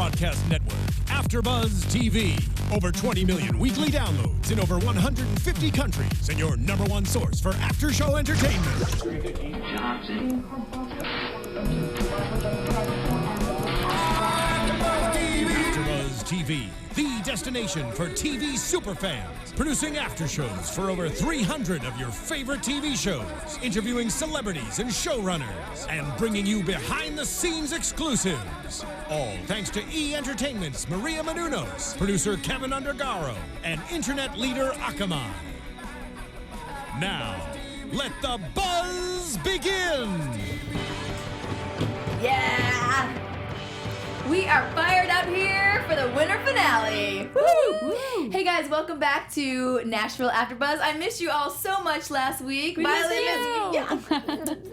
broadcast network, AFTERBUZZ TV. Over 20 million weekly downloads in over 150 countries, and your number one source for after-show entertainment. AFTERBUZZ TV, the destination for TV superfans. Producing aftershows for over 300 of your favorite TV shows. Interviewing celebrities and showrunners. And bringing you behind-the-scenes exclusives. All thanks to E! Entertainment's Maria Menounos, producer Kevin Undergaro, and internet leader Akamai. Now, let the buzz begin! Yeah! We are fired up here for the winter finale. Woo! Hey guys, welcome back to Nashville AfterBuzz. I missed you all so much last week. We missed you. Yeah.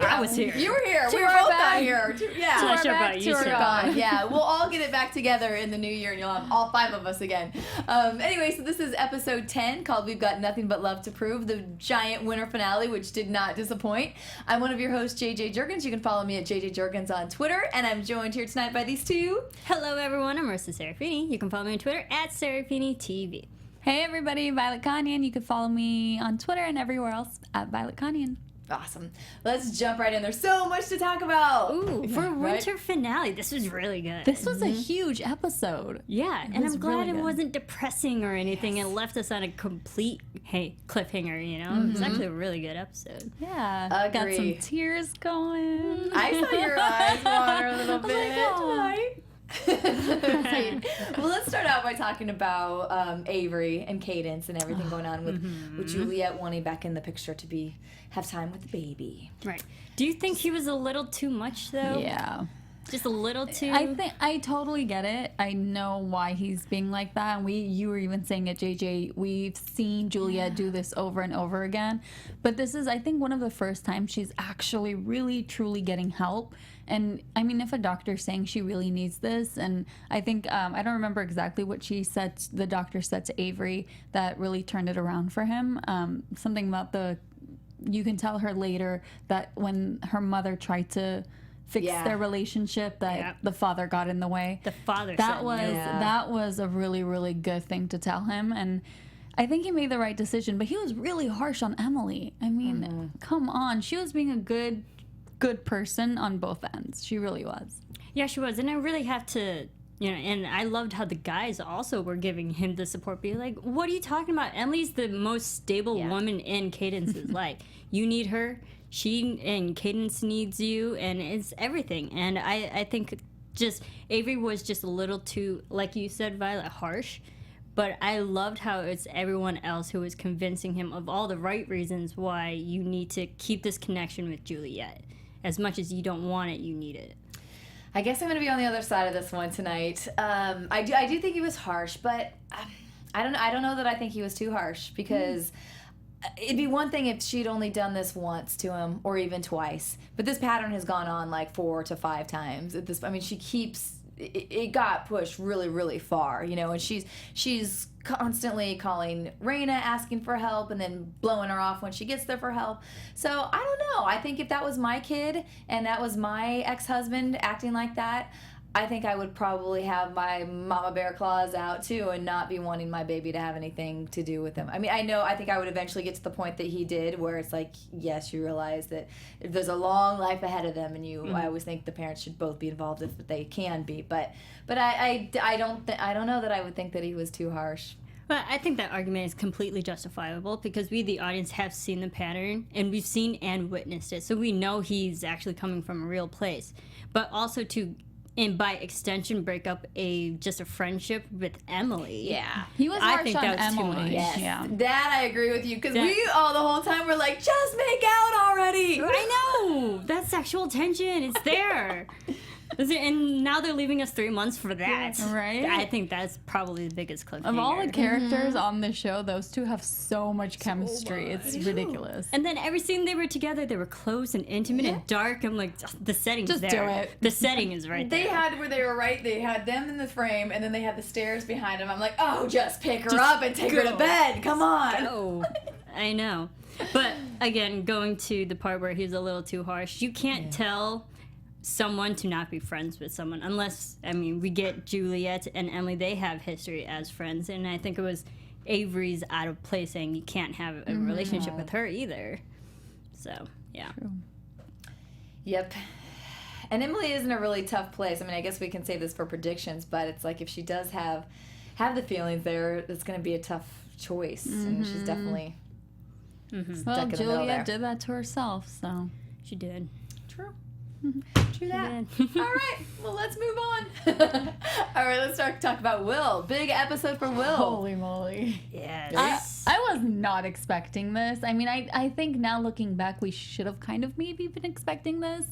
I was here. You were here. We were both not here. Yeah. Gone. Yeah, we'll all get it back together in the new year and you'll have all 5 of us again. Anyway, so this is episode 10 called We've Got Nothing But Love to Prove, the giant winter finale, which did not disappoint. I'm one of your hosts, JJ Jurgens. You can follow me at JJ Jurgens on Twitter, and I'm joined here tonight by these two. Hello, everyone. I'm Marisa Serafini. You can follow me on Twitter at SeraphiniTV. Hey, everybody. Violet Kanian. You can follow me on Twitter and everywhere else at Violet Kanian. Awesome. Let's jump right in. There's so much to talk about. Ooh, for winter finale, this was really good. This was a huge episode. Yeah, and I'm glad it wasn't depressing or anything. It left us on a complete cliffhanger, you know? It was actually a really good episode. Yeah. Got some tears going. I saw your eyes water a little bit. Well, let's start out by talking about Avery and Cadence and everything going on with Juliette wanting back in the picture to have time with the baby. Right. Do you think he was a little too much, though? Yeah. Just a little too? I totally get it. I know why he's being like that. And you were even saying it, JJ, we've seen Juliette do this over and over again. But this is, I think, one of the first times she's actually really, truly getting help. And I mean, if a doctor's saying she really needs this, and I think, I don't remember exactly what she said, the doctor said to Avery that really turned it around for him. Something about you can tell her later that when her mother tried to fix their relationship, that the father got in the way. The father that was a really, really good thing to tell him. And I think he made the right decision, but he was really harsh on Emily. I mean, come on. She was being a good person on both ends. She really was. Yeah, she was. And I really have to, and I loved how the guys also were giving him the support. Be like, what are you talking about? Emily's the most stable woman in Cadence's life. You need her. She and Cadence needs you, and it's everything. And I think just Avery was just a little too, like you said, Violet, harsh. But I loved how it's everyone else who was convincing him of all the right reasons why you need to keep this connection with Juliette. As much as you don't want it, you need it. I guess I'm going to be on the other side of this one tonight. I do think he was harsh, but I don't know that I think he was too harsh, because it'd be one thing if she'd only done this once to him, or even twice. But this pattern has gone on like 4 to 5 times. She keeps. It got pushed really, really far, and she's constantly calling Rayna, asking for help, and then blowing her off when she gets there for help. So I don't know. I think if that was my kid and that was my ex-husband acting like that, I think I would probably have my mama bear claws out too and not be wanting my baby to have anything to do with him. I mean, I think I would eventually get to the point that he did, where it's like, yes, you realize that there's a long life ahead of them, and I always think the parents should both be involved if they can be. But I don't know that I would think that he was too harsh. Well, I think that argument is completely justifiable, because we, the audience, have seen the pattern, and we've seen and witnessed it. So we know he's actually coming from a real place. But also and by extension, break up just a friendship with Emily. Yeah. He was harsh on that was Emily. Too much. Yes. Yeah. That I agree with you, because we all the whole time were like, just make out already. I know. That's sexual tension. It's there. And now they're leaving us 3 months for that. Right? I think that's probably the biggest cliffhanger. Of all the characters on the show, those two have so much chemistry. It's ridiculous. And then every scene they were together, they were close and intimate and dark. I'm like, the setting's Just there. do it. The setting is right there. They had them in the frame, and then they had the stairs behind them. I'm like, oh, just pick her up and take her to bed. Come on. Go. I know. But again, going to the part where he's a little too harsh, you can't tell someone to not be friends with someone, unless, I mean, we get Juliette and Emily, they have history as friends, and I think it was Avery's out of place saying you can't have a relationship with her either. So, yeah. True. Yep. And Emily is in a really tough place. I mean, I guess we can save this for predictions, but it's like if she does have the feelings there, it's going to be a tough choice. And she's definitely stuck Well, in the middle there. Juliette did that to herself, so. She did. True. True that. did. All right. Well, let's move on. All right. Let's talk about Will. Big episode for Will. Holy moly. Yes. I was not expecting this. I mean, I think now looking back, we should have kind of maybe been expecting this.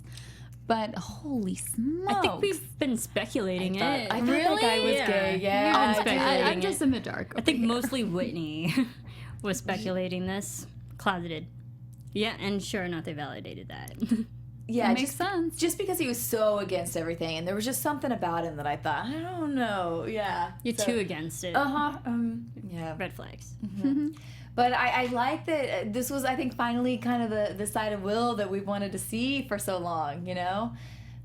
But holy smokes. I think we've been speculating it. I thought that guy was gay. Yeah. We've been speculating I'm just it. in the dark. I think mostly Whitney was speculating this. Closeted. Yeah, and sure enough, they validated that. Yeah, That makes sense. Just because he was so against everything, and there was just something about him that I thought, I don't know. Yeah. You're too against it. Yeah. Red flags. But I like that this was, I think, finally kind of the side of Will that we've wanted to see for so long, you know?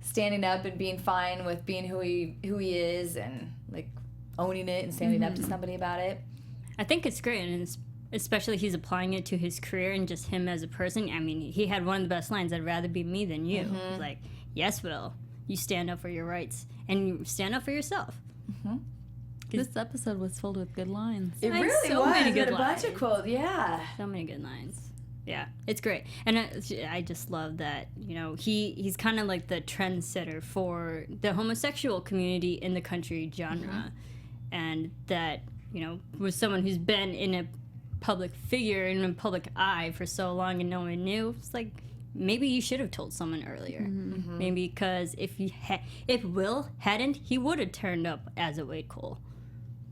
Standing up and being fine with being who he is and, like, owning it and standing up to somebody about it. I think it's great, and it's, especially he's applying it to his career and just him as a person. I mean, he had one of the best lines, I'd rather be me than you. It's like, yes, Will, you stand up for your rights and you stand up for yourself. This episode was filled with good lines. It Had really so was. many It had good a bunch of lines. quotes. Yeah. So many good lines. Yeah, it's great. And I just love that, you know, he's kind of like the trendsetter for the homosexual community in the country genre. And that, you know, was someone who's been in a public figure, in a public eye for so long and no one knew. It's like, maybe you should have told someone earlier. Maybe because if Will hadn't, he would have turned up as a Wade Cole.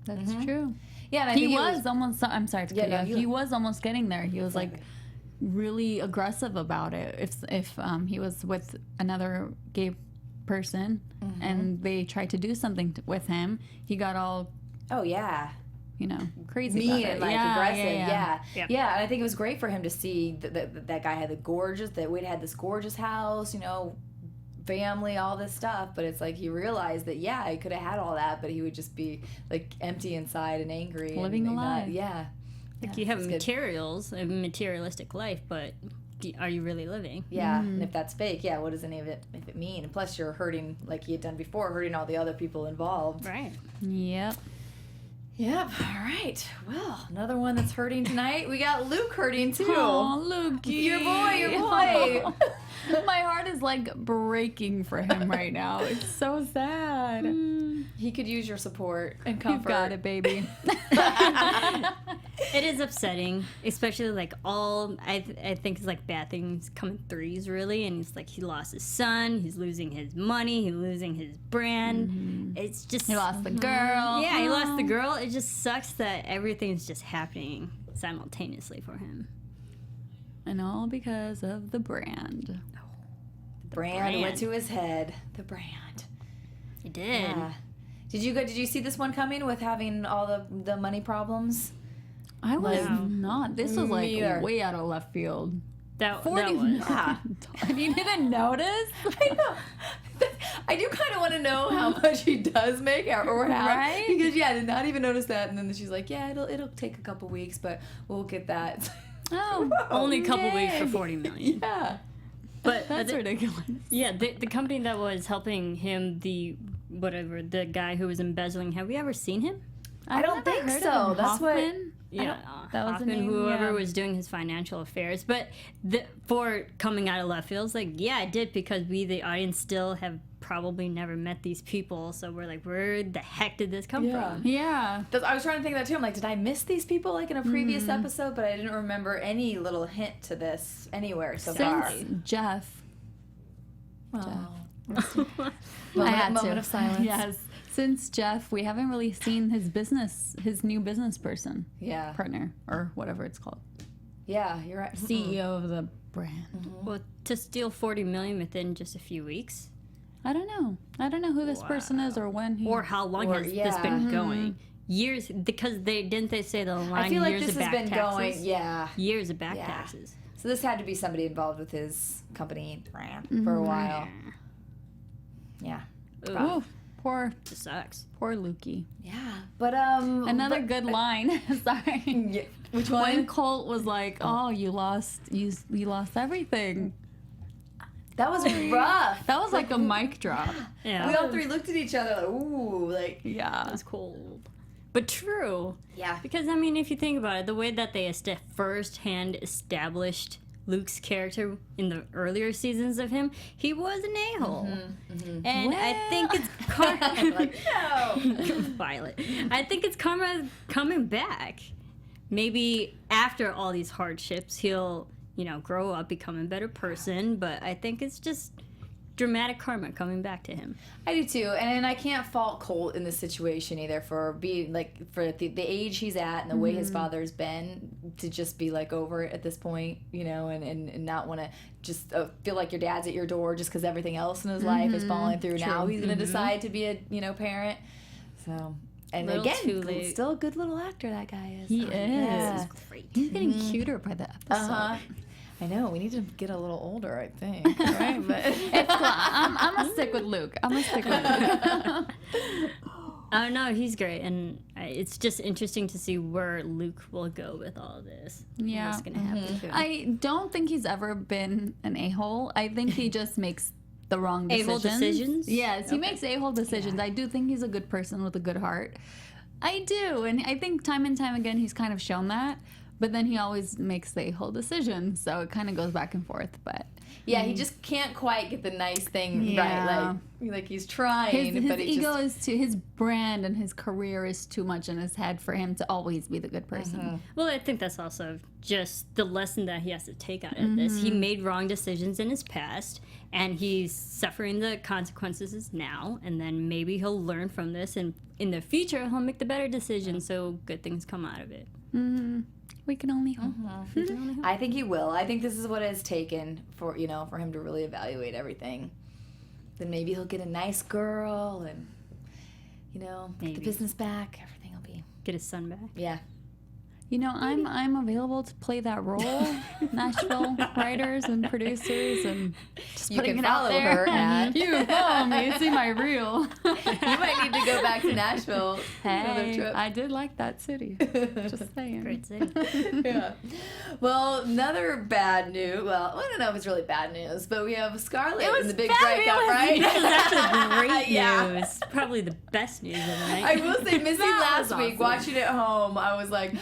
That's true. Yeah, and I He think was almost, I'm sorry to cut you off. you- He was almost getting there. He was like really aggressive about it. If he was with another gay person and they tried to do something with him, he got all, Oh, yeah. you know, crazy Mean about it. and, like, Yeah, aggressive. yeah. Yeah. And I think it was great for him to see that guy had that Wade had this gorgeous house, you know, family, all this stuff, but it's like he realized that he could have had all that, but he would just be like empty inside and angry, Living and a not- lie. yeah. Like you have that's good. materials, a materialistic life, but are you really living? Yeah, and if that's fake, what does any of it if it mean? And plus, you're hurting like he had done before, hurting all the other people involved. Right. Yep. Yep. All right. Well, another one that's hurting tonight. We got Luke hurting too. Oh, Lukey. Your boy. My heart is like breaking for him right now. It's so sad. He could use your support and comfort. You've got it, baby. It is upsetting, especially like I think it's like bad things come in threes really, and it's like he lost his son, he's losing his money, he's losing his brand. It's just He lost the girl. Yeah, he lost the girl. It just sucks that everything's just happening simultaneously for him. And all because of the brand. Brand went to his head. The brand. He did. Yeah. Did you see this one coming with having all the money problems? I was No. not. This was like Me either. way out of left field. That 40 was. Yeah. And you didn't notice? I know. I do kind of want to know how much he does make or how. Right? Because I did not even notice that, and then she's like, it'll take a couple weeks, but we'll get that. Oh, Only a couple weeks for yay. 40 million. Yeah. But That's ridiculous. yeah, the company that was helping him, the guy who was embezzling, have we ever seen him? I don't never think heard of so. him. That's what. Hoffman? Yeah, that was the Hoffman, name, whoever yeah. was doing his financial affairs. But for coming out of left field, it's like, yeah, I did, because we, the audience, still have probably never met these people. So we're like, where the heck did this come Yeah. from? Yeah. I was trying to think of that too. I'm like, did I miss these people like in a previous episode? But I didn't remember any little hint to this anywhere so far. Since Jeff. Oh. I had moment to. of silence. Yes. Since Jeff, we haven't really seen his new business person, Yeah. partner, or whatever it's called. Yeah, you're right. CEO of the brand. Well, to steal 40 million within just a few weeks, I don't know. I don't know who this person is or when he. or how long Or- has this yeah. been going? Years, because they say the line I feel like years this of has back been taxes. going. Yeah. Years of back Yeah. taxes. So this had to be somebody involved with his company brand for a while. Yeah. Ooh, poor It sucks. Lukey. Yeah. But Another good line. Sorry. Yeah. Which one? When Colt was like, "Oh, you lost everything." That was rough. That was like a mic drop. Yeah. We all three looked at each other like, ooh, like. Yeah. It was cold. But true. Yeah. Because, I mean, if you think about it, the way that they firsthand established Luke's character in the earlier seasons of him, he was an a-hole. And I think it's Like, no. Violet. I think it's karma coming back. Maybe after all these hardships, he'll, grow up, become a better person. But I think it's just dramatic karma coming back to him. I do too, and I can't fault Colt in this situation either for being for the age he's at and the way his father's been to just be over it at this point, and not want to just feel like your dad's at your door just because everything else in his life is falling through. True. Now he's gonna decide to be a parent. So and Little again, too late. still a good little actor that guy is. He is. Yeah. Great. He's getting cuter by the episode. I know. We need to get a little older, I think. Right? But It's cool. I'm gonna stick with Luke. I don't know. He's great, and it's just interesting to see where Luke will go with all this. Yeah. What's gonna happen to him. I don't think he's ever been an a-hole. I think he just makes the wrong A-hole decisions. decisions? Yes, he makes a-hole decisions. I do think he's a good person with a good heart. I do, and I think time and time again he's kind of shown that. But then he always makes the a-hole decision, so it kind of goes back and forth. But yeah, he just can't quite get the nice thing Yeah. right. Like he's trying, his but he ego just... is too. His brand and his career is too much in his head for him to always be the good person. Well, I think that's also just the lesson that he has to take out of this. He made wrong decisions in his past, and he's suffering the consequences now. And then maybe he'll learn from this, and in the future he'll make the better decision. So good things come out of it. We can only hope. I think he will. I think this is what it's taken for him to really evaluate everything. Then maybe he'll get a nice girl and get the Maybe. business back. Everything will be Get his son back. yeah. You know, I'm available to play that role. Nashville writers and producers and just You putting can it out follow there. her at- You follow me. See my reel. You might need to go back to Nashville. Another Hey, trip. I did like that city. Just saying. Great city. Yeah. Well, another bad news. Well, I don't know if it's really bad news, but we have Scarlett in the big breakup, right? This is actually great Yeah. news. Probably the best news of the night. I will say, Missy That last was week awesome. watching it home, I was like,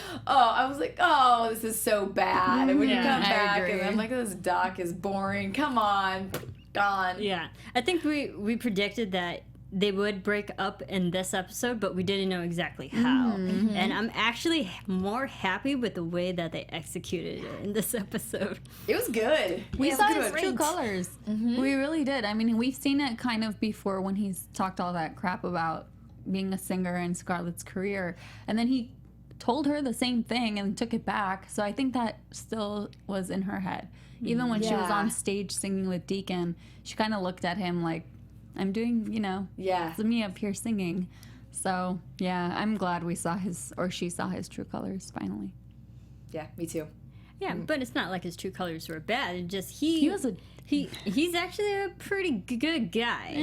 oh, this is so bad. And when you Yeah, come I back, agree. and I'm like, this doc is boring. Come on, gone. Yeah, I think we predicted that they would break up in this episode, but we didn't know exactly how. And I'm actually more happy with the way that they executed it in this episode. It was good. We Yeah, saw good his one. true colors. We really did. I mean, we've seen it kind of before when he's talked all that crap about being a singer and Scarlett's career. And then he told her the same thing and took it back. So I think that still was in her head. Even when she was Yeah. on stage singing with Deacon, she kind of looked at him like, I'm doing, Yeah. it's me up here singing. So, yeah, I'm glad she saw his true colors finally. Yeah, me too. Yeah, but it's not like his true colors were bad. It just He was he's actually a pretty good guy.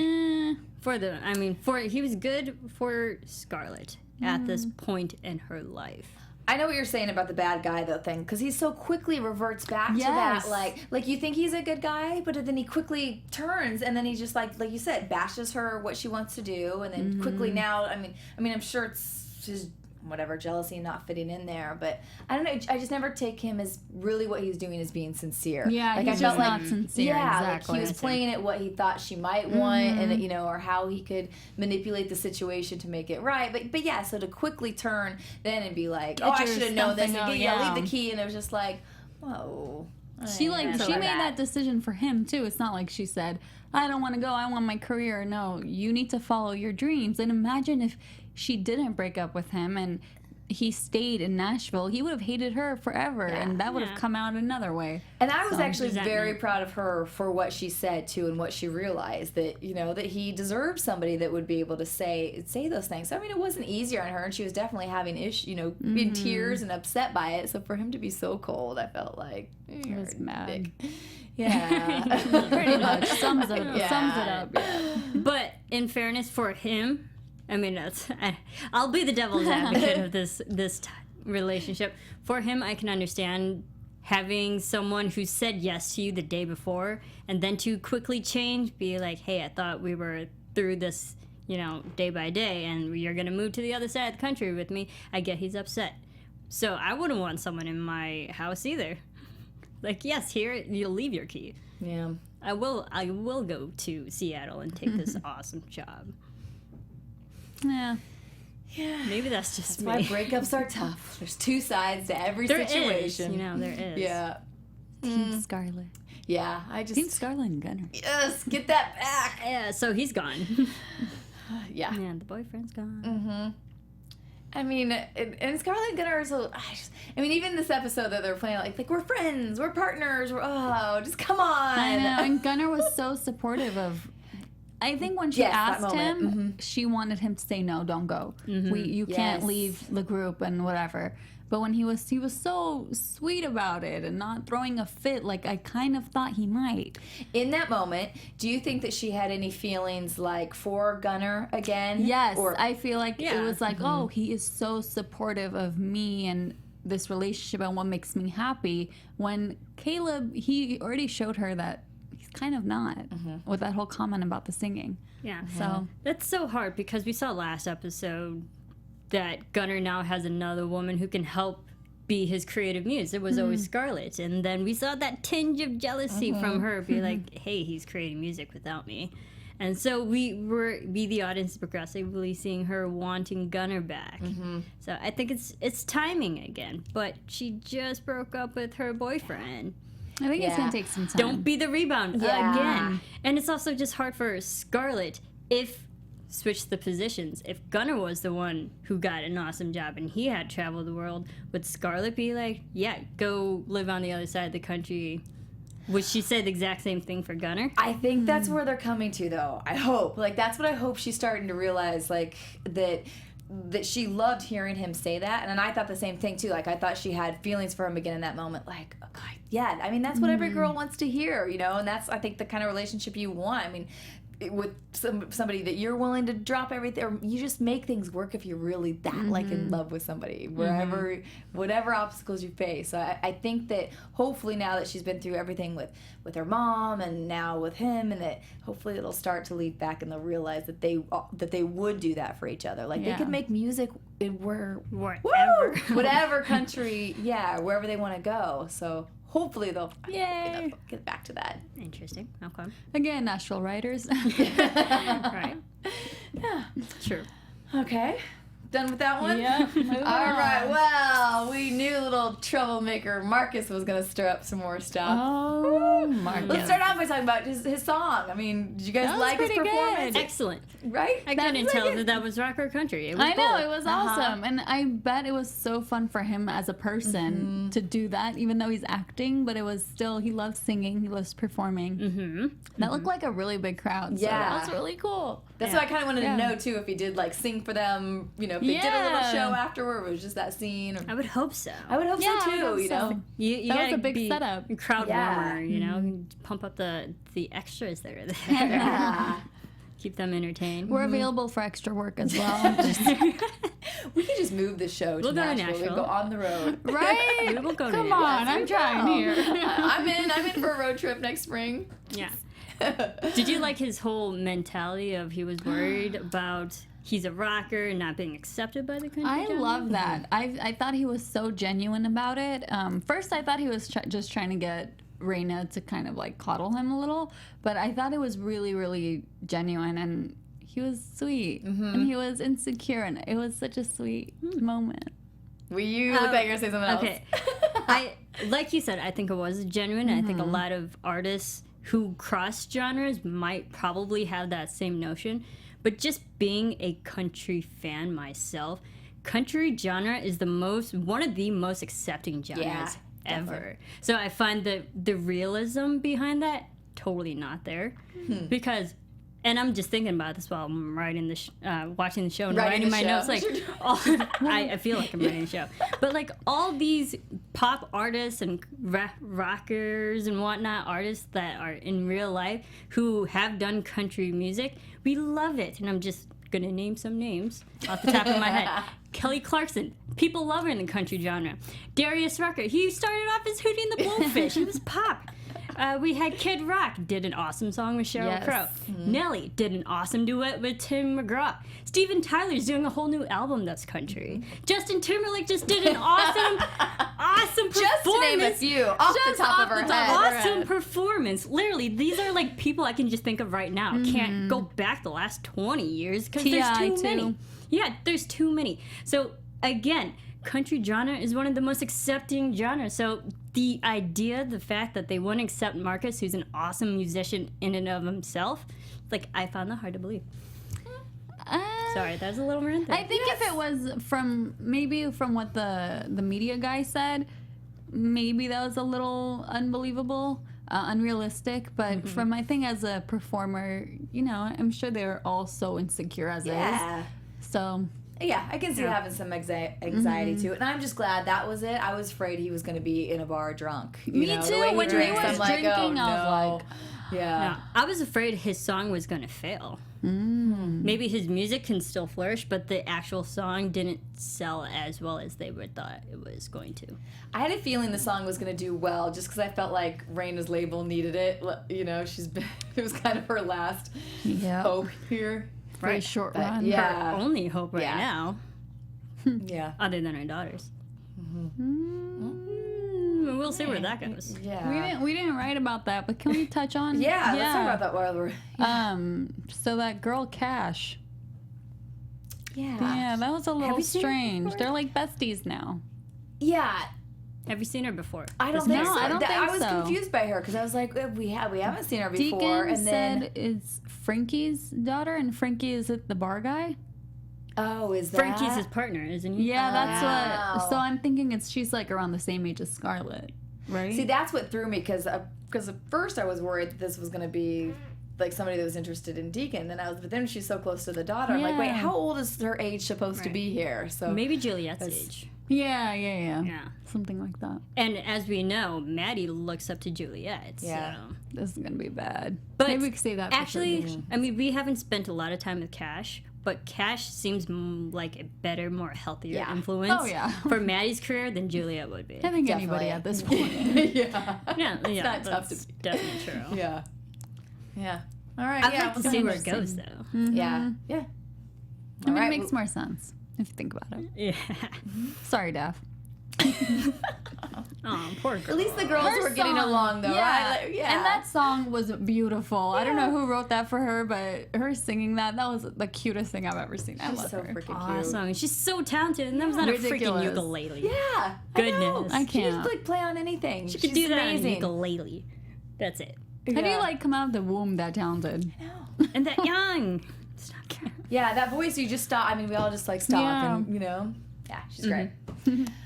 He was good for Scarlett at this point in her life. I know what you're saying about the bad guy though thing, because he so quickly reverts back Yes. to that, like you think he's a good guy, but then he quickly turns and then he just like you said, bashes her what she wants to do, and then quickly now, I mean, I'm sure it's his whatever jealousy not fitting in there, but I don't know. I just never take him as really what he's doing as being sincere. Yeah, like he's I felt just like not sincere. yeah, Exactly. like he was playing it what he thought she might want, and or how he could manipulate the situation to make it right. But yeah, so to quickly turn then and be like, I your should have known this, stumping and out, leave yeah. the key, and it was just like, whoa. She made that that decision for him too. It's not like she said, I don't want to go, I want my career. No, you need to follow your dreams. And imagine if she didn't break up with him and he stayed in Nashville, he would have hated her forever, and that would have come out another way. And I was actually very proud of her for what she said too, and what she realized that that he deserved somebody that would be able to say those things. So, I mean, it wasn't easier on her, and she was definitely having in tears and upset by it. So for him to be so cold, I felt like he was mad. Yeah, pretty much sums it up. Yeah. But in fairness for him, I mean, I'll be the devil's advocate of this relationship. For him, I can understand having someone who said yes to you the day before and then to quickly change, be like, hey, I thought we were through this, day by day, and you're going to move to the other side of the country with me. I get he's upset. So I wouldn't want someone in my house either. Like, yes, here, you'll leave your key. Yeah. I will go to Seattle and take this awesome job. Yeah. Maybe that's just why breakups are tough. There's two sides to every situation. There is. Yeah. Team Scarlet. Yeah, Team Scarlet and Gunner. Yes, get that back. Yeah, so he's gone. Yeah. Yeah, the boyfriend's gone. Mm-hmm. I mean, and Scarlet and Gunnar are so... I mean, even this episode that they're playing, like we're friends, we're partners, just come on. I know, and Gunnar was so supportive of... I think when she asked him, she wanted him to say, no, don't go. You can't leave the group and whatever. But when he was so sweet about it and not throwing a fit, like I kind of thought he might. In that moment, do you think that she had any feelings like for Gunnar again? Yes, I feel like it was like, oh, he is so supportive of me and this relationship and what makes me happy. When Caleb, he already showed her that he's kind of not with that whole comment about the singing. Yeah. So that's so hard because we saw last episode that Gunnar now has another woman who can help be his creative muse. It was always Scarlett. And then we saw that tinge of jealousy from her be like, hey, he's creating music without me. And so we, the audience, progressively seeing her wanting Gunnar back. So I think it's timing again. But she just broke up with her boyfriend. I think it's going to take some time. Don't be the rebound again. And it's also just hard for Scarlett switch the positions. If Gunnar was the one who got an awesome job and he had traveled the world, would Scarlett be like, yeah, go live on the other side of the country? Would she say the exact same thing for Gunnar? I think that's where they're coming to, though. I hope. Like, that's what I hope she's starting to realize, like, that she loved hearing him say that. And I thought the same thing, too. Like, I thought she had feelings for him again in that moment. Like, oh, God, yeah, I mean, that's what every girl wants to hear, And that's, I think, the kind of relationship you want. I mean, with somebody that you're willing to drop everything, or you just make things work if you're really that in love with somebody, whatever obstacles you face. So I think that hopefully now that she's been through everything with her mom and now with him, and that hopefully it'll start to lead back and they'll realize that they would do that for each other. Like they could make music in whatever country, wherever they want to go. So hopefully they'll get back to that. Interesting. Okay. Again, Nashville writers. Right. Yeah. Sure. Okay. Done with that one? Yeah. All right. Well, we knew little troublemaker Marcus was going to stir up some more stuff. Oh, Marcus. Let's start off by talking about his song. I mean, did you guys like his performance? Excellent. Right? I couldn't tell that was rock or country. It was I know, both. it was awesome. And I bet it was so fun for him as a person to do that, even though he's acting, but it was still, he loves singing, he loves performing. That looked like a really big crowd. So that was really cool. That's what I kind of wanted to know, too, if he did, like, sing for them, if they did a little show afterward, it was just that scene. Or... I would hope so. I would hope so, too, You that was gotta a big be setup. Crowd warmer, pump up the extras that are there. Keep them entertained. We're available for extra work as well. We could just move the show to Nashville. We go on the road. Right? We will go Come on, I'm trying here. I'm in for a road trip next spring. Yeah. Did you like his whole mentality of he was worried about he's a rocker and not being accepted by the country? I love that. I thought he was so genuine about it. First, I thought he was just trying to get Rayna to kind of like coddle him a little, but I thought it was really, really genuine, and he was sweet, and he was insecure, and it was such a sweet moment. You look like you're gonna say something else. Okay. Like you said, I think it was genuine. I think a lot of artists who cross genres might probably have that same notion, but just being a country fan myself, country genre is one of the most accepting genres ever. So I find that the realism behind that totally not there, because. And I'm just thinking about this while I'm writing watching the show and writing my notes. Like, I feel like I'm writing a show. But like all these pop artists and rockers and whatnot, artists that are in real life who have done country music, we love it. And I'm just gonna name some names off the top of my head. Kelly Clarkson, people love her in the country genre. Darius Rucker, he started off as Hootie and the Blowfish. He was pop. We had Kid Rock, did an awesome song with Sheryl Crow. Nelly did an awesome duet with Tim McGraw. Steven Tyler's doing a whole new album that's country. Justin Timberlake just did an awesome performance. Just to name a few, off the top of our head. Awesome performance. Literally, these are like people I can just think of right now. Can't go back the last 20 years because there's too many. Yeah, there's too many. So again, country genre is one of the most accepting genres. So the fact that they wouldn't accept Marcus, who's an awesome musician in and of himself, like, I found that hard to believe. Sorry, that was a little rant there. I think if it was from what the media guy said, maybe that was a little unbelievable, unrealistic. But from my thing as a performer, I'm sure they're all so insecure as is. So. Yeah, I can see having some anxiety too, and I'm just glad that was it. I was afraid he was going to be in a bar drunk. Me too. The way when he was drinking, I was like, No, I was afraid his song was going to fail. Maybe his music can still flourish, but the actual song didn't sell as well as they would thought it was going to. I had a feeling the song was going to do well, just because I felt like Rayna's label needed it. It was kind of her last hope here. Very short run. Her only hope right now. Yeah. Other than her daughters. We'll see where that goes. Yeah. We didn't write about that, but can we touch on? Let's talk about that while we're. So that girl Cash. Yeah, that was a little strange. They're like besties now. Yeah. Have you seen her before? I don't think so. I don't think I was confused by her because I was like, we haven't seen her before. Deacon and said it's Frankie's daughter, and Frankie is it the bar guy? Oh, is that? Frankie's his partner, isn't he? Yeah, that's what. So I'm thinking she's like around the same age as Scarlett, right? See, that's what threw me because at first I was worried that this was going to be like somebody that was interested in Deacon, but then she's so close to the daughter. I'm like, wait, how old is her age supposed to be here? So maybe Juliette's age. Yeah. Something like that. And as we know, Maddie looks up to Juliette. Yeah. So. This is going to be bad. But maybe we could say that. Actually, I mean, we haven't spent a lot of time with Cash, but Cash seems like a better, more healthier influence for Maddie's career than Juliette would be. I think anybody at this point. It's not tough to be. Definitely true. Yeah. All right. I'd like to see where it goes, though. Yeah. I mean, it makes more sense if you think about it. Yeah. Sorry, Daph. Oh, poor girl. At least the girls were getting along, though, right? And that song was beautiful. I don't know who wrote that for her, but her singing that was the cutest thing I've ever seen. I love so her. freaking cute. Awesome. She's so talented, and that was not a freaking ukulele. Yeah. Goodness. I can't. She just play on anything. She could do that on a ukulele. That's it. How do you come out of the womb that talented? I know. And that young. Yeah, that voice, you just stop. I mean, we all just stop and, Yeah, she's great.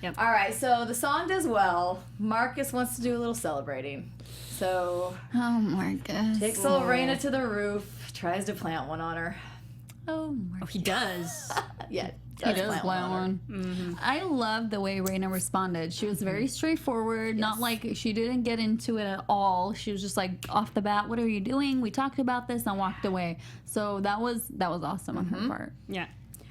Yep. All right, so the song does well. Marcus wants to do a little celebrating. So, Marcus. takes old Rayna to the roof, tries to plant one on her. Oh, he does. Yeah, he does plant one. Mm-hmm. I love the way Rayna responded. She was very straightforward, not like she didn't get into it at all. She was just like off the bat, "What are you doing? We talked about this," and walked away. So that was awesome on her part. Yeah.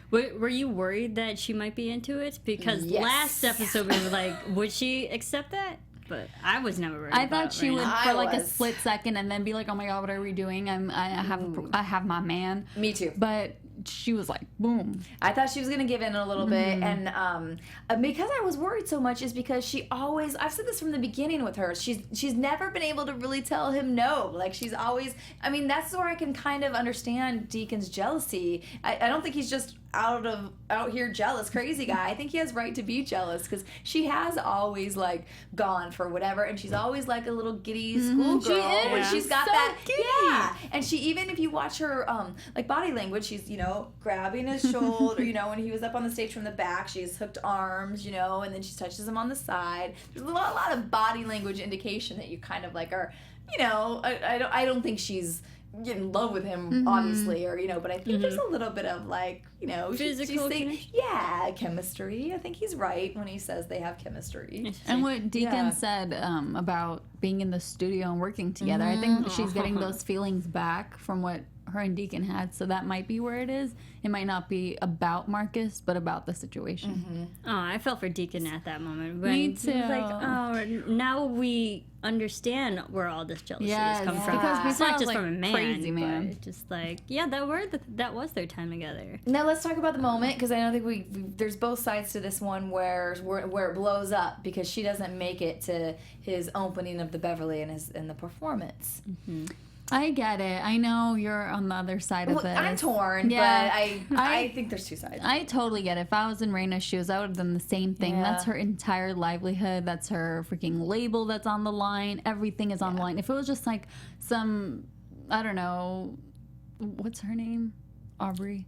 Were you worried that she might be into it? Because last episode we were like, would she accept that? But I was never worried. I thought she would for a split second and then be like, "Oh my god, what are we doing? I have my man." Me too. But she was like, boom. I thought she was gonna give in a little bit, and because I was worried so much is because she always. I've said this from the beginning with her. She's never been able to really tell him no. Like she's always. I mean, that's where I can kind of understand Deacon's jealousy. I don't think he's just out here jealous crazy guy. I think he has right to be jealous because she has always like gone for whatever, and she's always like a little giddy schoolgirl. She is. When she's got So that, giddy. yeah. And she, even if you watch her like body language, she's grabbing his shoulder. When he was up on the stage from the back, she's hooked arms, and then she touches him on the side. There's a lot of body language indication that you kind of like are, I don't think she's get in love with him, obviously, or but I think there's a little bit of like physical connection. Chemistry. I think he's right when he says they have chemistry. And what Deacon said about being in the studio and working together, I think she's getting those feelings back from what her and Deacon had, so that might be where it is. It might not be about Marcus, but about the situation. Oh, I felt for Deacon at that moment. When Me too. He was like, oh, now we understand where all this jealousy is coming from. Because It's not just like from a man, crazy man. but just like, that was their time together. Now let's talk about the moment, because I don't think we there's both sides to this one where it blows up because she doesn't make it to his opening of the Beverly and the performance. I get it. I know you're on the other side of this. I'm torn, Yeah. but I think there's two sides. I totally get it. If I was in Rayna's shoes, I would have done the same thing. Yeah. That's her entire livelihood. That's her freaking label that's on the line. Everything is on the line. If it was just like some, I don't know, what's her name? Aubrey?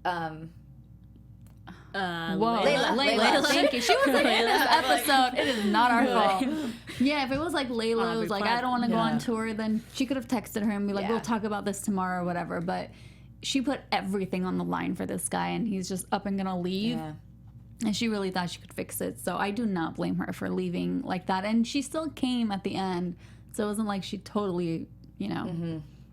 Whoa. Layla. Thank you. She was like in this episode. It is not our fault. Yeah, if it was like Layla was like, I don't want to go on tour, then she could have texted her and be like, we'll talk about this tomorrow or whatever. But she put everything on the line for this guy, and he's just up and gonna leave. Yeah. And she really thought she could fix it. So I do not blame her for leaving like that. And she still came at the end. So it wasn't like she totally,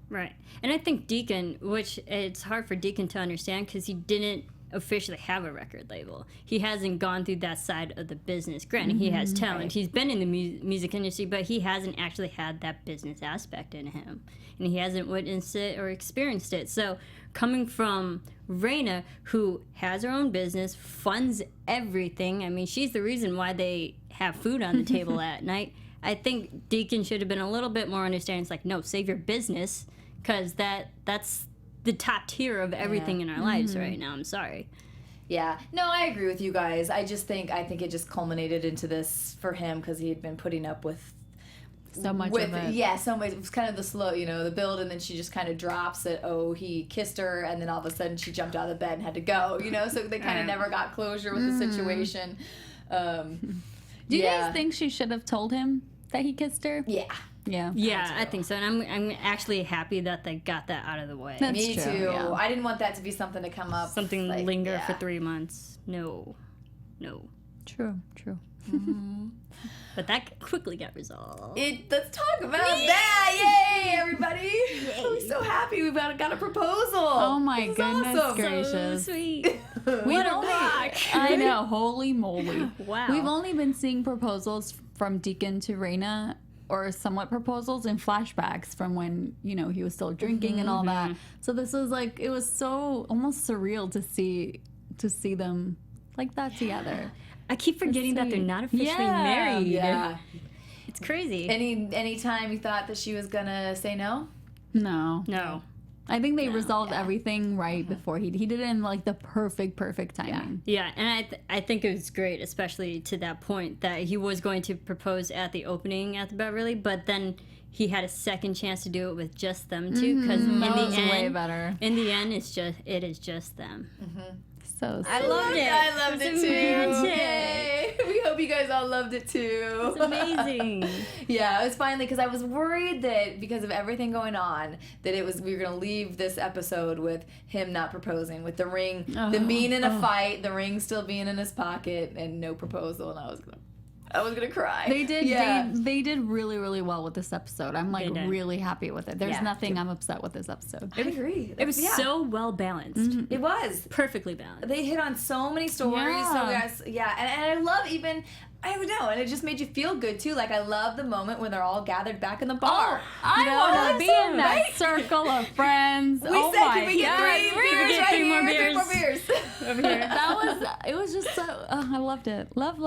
Right. And I think Deacon, which it's hard for Deacon to understand because he didn't officially have a record label. He hasn't gone through that side of the business. Granted, he has talent. Right. He's been in the music industry, but he hasn't actually had that business aspect in him. And he hasn't witnessed it or experienced it. So coming from Rayna, who has her own business, funds everything. I mean, she's the reason why they have food on the table at night. I think Deacon should have been a little bit more understanding. It's like, no, save your business, because that's the top tier of everything in our lives right now. I'm sorry. Yeah. No, I agree with you guys. I think it just culminated into this for him because he had been putting up with so much of it. Yeah, so much. It was kind of the slow, the build, and then she just kind of drops it. Oh, he kissed her, and then all of a sudden she jumped out of the bed and had to go, So they kind of never got closure with the situation. Do you guys think she should have told him that he kissed her? Yeah. Yeah, I think so. And I'm actually happy that they got that out of the way. Me true, too. yeah. I didn't want that to be something to come up. Something linger for 3 months. No. True. But that quickly got resolved. Let's talk about that. Yay, everybody. I'm so happy we got a proposal. Oh my This is goodness awesome. gracious. So sweet. What a rock. I know, holy moly. Wow. We've only been seeing proposals from Deacon to Rayna, or somewhat proposals in flashbacks from when, he was still drinking and all that. So this was like, it was so almost surreal to see them like that together. I keep forgetting that they're not officially married. Yeah. It's crazy. Any time you thought that she was gonna say no? No. I think they resolved everything right before he did it in like the perfect timing. Yeah, and I think it was great, especially to that point that he was going to propose at the opening at the Beverly, but then he had a second chance to do it with just them too, because in the end, way better. In the end, it is just them. So I loved it. I loved it too. Magic. Yay. We hope you guys all loved it too. It's amazing. Yeah, it was finally, because I was worried that because of everything going on, that we were gonna leave this episode with him not proposing, with the ring, them being in a fight, the ring still being in his pocket, and no proposal, and I was gonna cry. They did. Yeah. They did really, really well with this episode. I'm like really happy with it. There's nothing I'm upset with this episode. I agree. It was so well balanced. It was Perfectly balanced. They hit on so many stories. Yeah. So and I love even. I don't know, and it just made you feel good too. Like I love the moment when they're all gathered back in the bar. I want to be in that circle of friends. We said, can we get three beers right three more here? beers. 3 more beers. Over here. It was just so, I loved it. Love.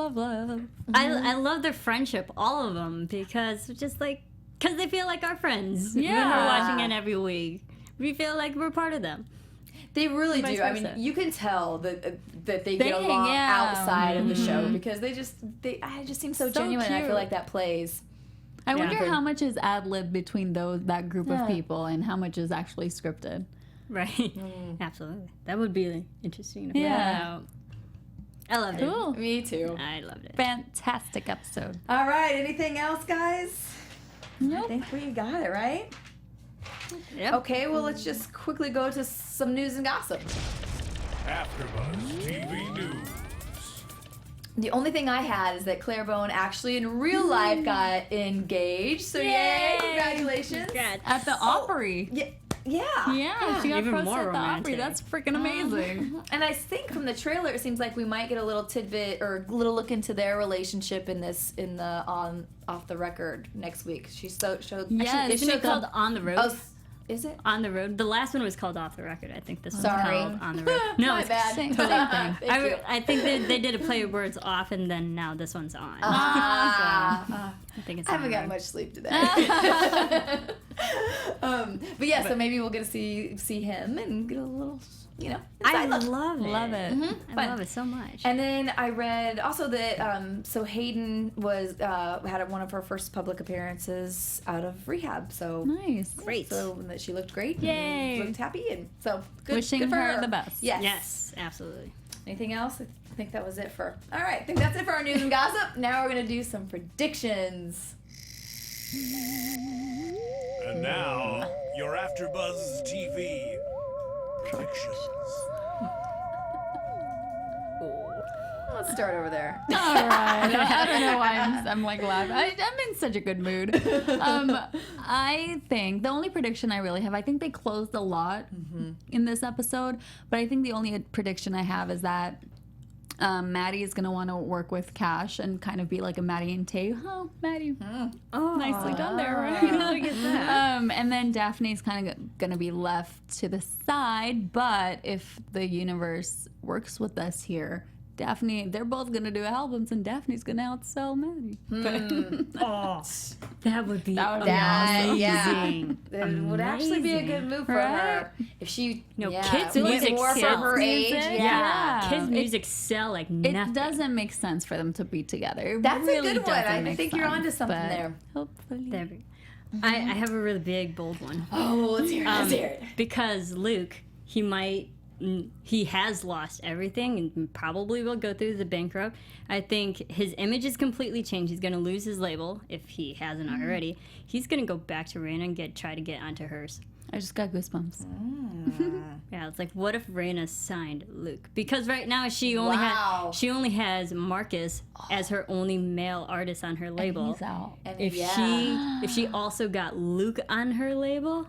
I love their friendship, all of them, because they feel like our friends. Yeah. When we're watching it every week, we feel like we're part of them. They really Vice do. I versa. mean, you can tell that they get along outside of the show because they just seem so genuine. And I feel cute. like that plays. I wonder Yeah. how much is ad lib between that group Yeah. of people and how much is actually scripted. Right. Absolutely. That would be interesting to find Yeah. out. I loved Cool. Me too. it. I loved it. Fantastic episode. All right. Anything else, guys? I Nope. think we got it, right? Yep. Okay, well, let's just quickly go to some news and gossip. AfterBuzz TV News. The only thing I had is that Claire Bone actually in real life got engaged. So yay! Congratulations. Congrats. At the Opry. Yeah. Yeah. Yeah, she got Even proposed more at the Opry. romantic. That's freaking amazing. And I think from the trailer, it seems like we might get a little tidbit or a little look into their relationship in the off the record next week. She showed. Yes. Isn't it called On the Road? Oh, is it? On the Road. The last one was called Off the Record. I think this one's Sorry. called On the Road. No, My it's bad. same Thank thing. you. I think they did a play of words off, and then now this one's on. Ah. I think it's. I On haven't the got Road. much sleep today. But yeah, so maybe we'll get to see him and get a little, I inside look. love it. Love it. I Fun. love it so much. And then I read also that so Hayden was had one of her first public appearances out of rehab. So Nice. Great. So that she looked great. Yay. And looked happy, and so good. Wishing good for her the best. Yes. Yes, absolutely. Anything else? I think that was it for. All right. I think that's it for our news and gossip. Now we're gonna do some predictions. And now, your AfterBuzz TV predictions. Let's start over there. All right. I don't know why I'm like laughing. I'm in such a good mood. I think the only prediction I really have, I think they closed a lot in this episode, but I think the only prediction I have is that Maddie is going to want to work with Cash and kind of be like a Maddie and Tay. Oh, Maddie. Oh, Nicely done there, right? Look at that. And then Daphne's kind of going to be left to the side, but if the universe works with us here, Daphne, they're both going to do albums, and Daphne's going to outsell Maddie. Oh, that would be That would be amazing. Yeah. It would actually be a good move for her if she. No, yeah, kids' it was music more for sells. her age. Music? Yeah. Yeah. Kids' It- music sell like It nothing. doesn't make sense for them to be together. It That's really a good one. doesn't I make think you're sense, onto something but there. Hopefully. There we go. I have a really big, bold one. Oh, let's hear it. Let's hear it. Because Luke, he has lost everything and probably will go through the bankrupt. I think his image is completely changed. He's going to lose his label if he hasn't already. He's going to go back to Rayna and try to get onto hers. I just got goosebumps. Yeah, it's like, what if Rayna signed Luke? Because right now she only Wow. has Marcus as her only male artist on her label. He's out. And If she also got Luke on her label,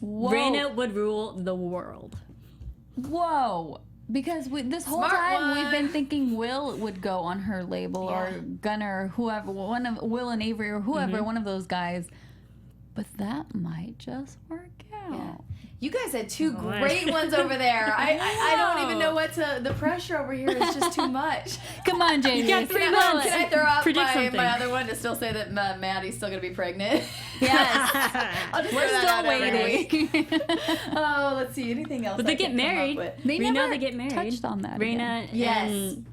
Whoa. Rayna would rule the world. Whoa. Because this whole Smart time one. we've been thinking Will would go on her label or Gunnar or whoever, one of Will and Avery or whoever, one of those guys. But that might just work out. You guys had two great ones over there. I don't even know what to. The pressure over here is just too much. Come on, JJ. got 3 Can months. I throw out Predict something. my other one to still say that Maddie's still going to be pregnant? Yes. I'll just We're throw that still out every week. waiting. Oh, let's see. Anything else? But I they get can come up married. with? They We never know they get married. touched on that Rayna Yes. and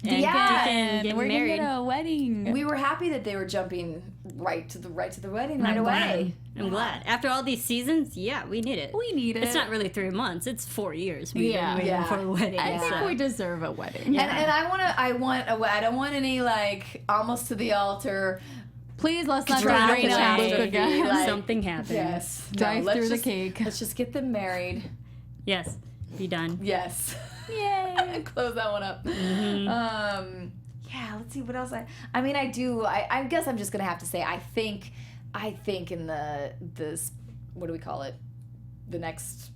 Yeah. Deacon get We're married. gonna get a wedding. We were happy that they were jumping right to the wedding right I'm glad. away. I'm glad. After all these seasons, yeah, we need it. We need it. It's not really 3 months. It's 4 years. We've Yeah. been waiting Yeah. for a wedding. I think so. we deserve a wedding. And I don't want any like almost to the altar. Please let's not Drama bring Rayna and Luke tragedy, again. like- Something happened. Yes. Drive let's through the just- cake. Let's just get them married. Yes. Be done. Yes. Yay. Close that one up. Yeah, let's see what else I mean I guess I'm just gonna have to say I think in this what do we call it? The next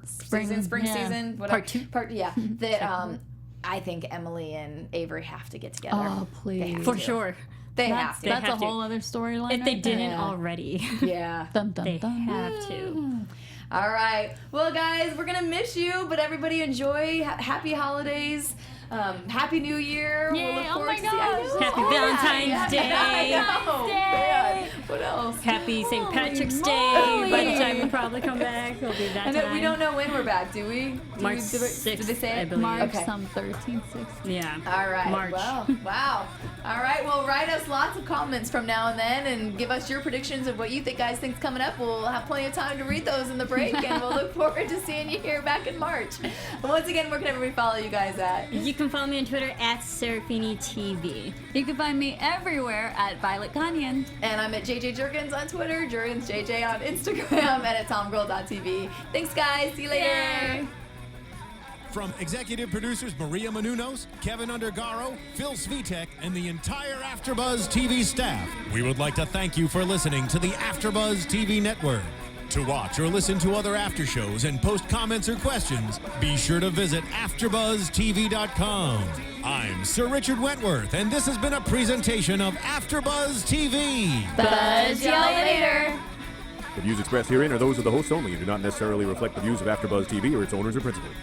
Spring, spring yeah. season, whatever. Part 2? That I think Emily and Avery have to get together. Oh, please. For sure. They have to. That's a have to. whole other storyline. If they right there. didn't Yeah. already, Yeah. Dun, dun, they dun. have to. All right. Well, guys, we're gonna miss you, but everybody enjoy. Happy holidays. Happy New Year. Yay, We'll look oh forward my to seeing gosh. Happy Valentine's Day. I know. Man. What else? Happy St. Holy Patrick's moly. Day. By the time we probably come back, it'll be that I know, time. we don't know when we're back, do we? March Did they 6th, say I it? believe. March Okay. some 13th, 16th. Yeah. All right. March. Well, wow. All right. Well, write us lots of comments from now and then and give us your predictions of what you think guys think's coming up. We'll have plenty of time to read those in the break, and we'll look forward to seeing you here back in March. And once again, where can everybody follow you guys at? You can follow me on Twitter at Serafini TV. You can find me everywhere at Violet Kanian. And I'm at JJ Jurgens on Twitter, Jurgens JJ on Instagram, and at tomgirl.tv. Thanks, guys. See you later. Yay. From executive producers Maria Menounos, Kevin Undergaro, Phil Svitek, and the entire AfterBuzz TV staff, we would like to thank you for listening to the AfterBuzz TV network. To watch or listen to other after shows and post comments or questions, be sure to visit AfterBuzzTV.com. I'm Sir Richard Wentworth, and this has been a presentation of AfterBuzz TV. Buzz y'all later. The views expressed herein are those of the hosts only and do not necessarily reflect the views of AfterBuzz TV or its owners or principals.